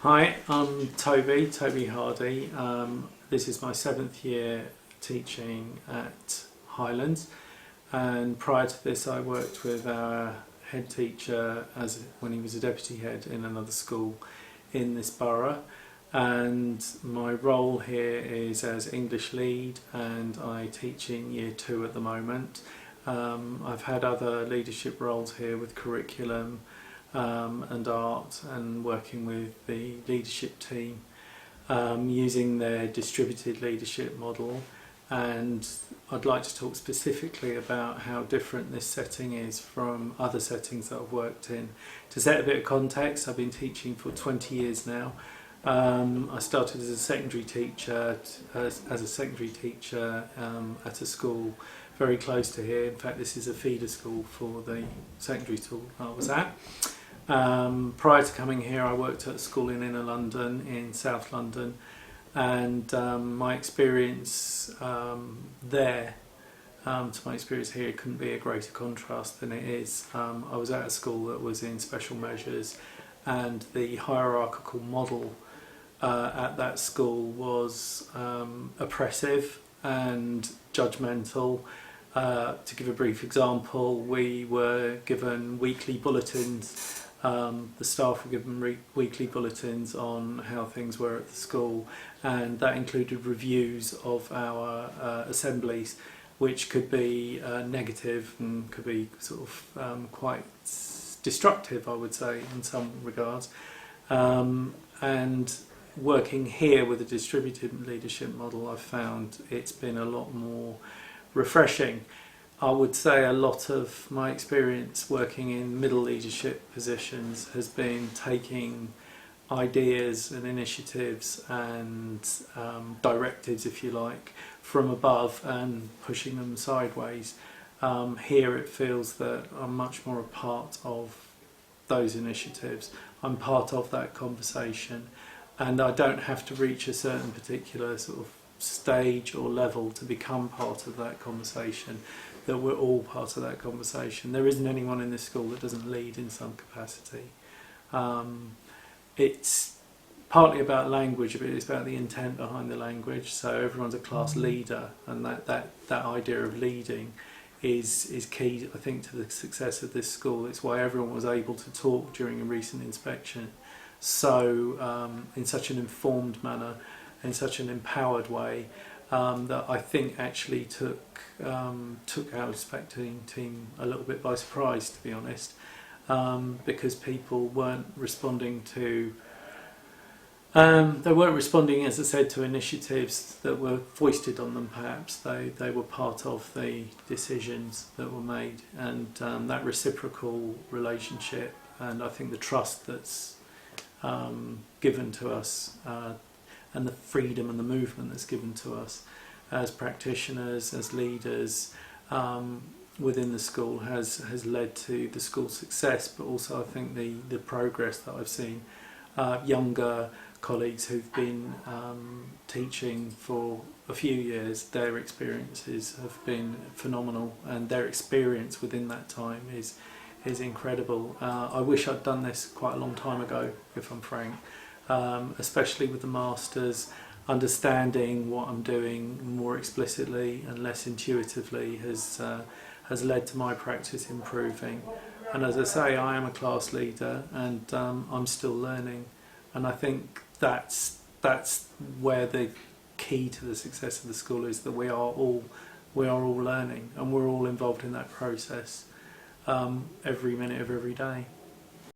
Hi, I'm Toby Hardy. This is my 7th year teaching at Highlands, and prior to this I worked with our head teacher when he was a deputy head in another school in this borough, and my role here is as English lead, and I teach in year 2 at the moment. I've had other leadership roles here with curriculum and art, and working with the leadership team using their distributed leadership model. And I'd like to talk specifically about how different this setting is from other settings that I've worked in. To set a bit of context, I've been teaching for 20 years now. I started as a secondary teacher at a school very close to here. In fact, this is a feeder school for the secondary school I was at. Prior to coming here, I worked at a school in inner London, in South London, and my experience there to my experience here couldn't be a greater contrast than it is. I was at a school that was in special measures, and the hierarchical model at that school was oppressive and judgmental. To give a brief example, we were given weekly bulletins. The staff were given weekly bulletins on how things were at the school, and that included reviews of our assemblies, which could be negative and could be sort of quite destructive, I would say, in some regards. And working here with a distributed leadership model, I've found it's been a lot more refreshing. I would say a lot of my experience working in middle leadership positions has been taking ideas and initiatives and directives, if you like, from above and pushing them sideways. Here it feels that I'm much more a part of those initiatives. I'm part of that conversation, and I don't have to reach a certain particular sort of stage or level to become part of that conversation, that we're all part of that conversation. There isn't anyone in this school that doesn't lead in some capacity. It's partly about language, but it's about the intent behind the language. So everyone's a class leader, and that idea of leading is key, I think, to the success of this school. It's why everyone was able to talk during a recent inspection in such an informed manner, in such an empowered way, that I think actually took our inspecting team a little bit by surprise, to be honest, because people weren't responding to as I said, to initiatives that were foisted on them. Perhaps they were part of the decisions that were made, and that reciprocal relationship, and I think the trust that's given to us, and the freedom and the movement that's given to us as practitioners, as leaders within the school has led to the school's success, but also I think the progress that I've seen. Younger colleagues who've been teaching for a few years, their experiences have been phenomenal, and their experience within that time is incredible. I wish I'd done this quite a long time ago, if I'm frank. Especially with the masters, understanding what I'm doing more explicitly and less intuitively has led to my practice improving. And as I say, I am a class leader, and I'm still learning. And I think that's where the key to the success of the school is, that we are all learning, and we're all involved in that process every minute of every day.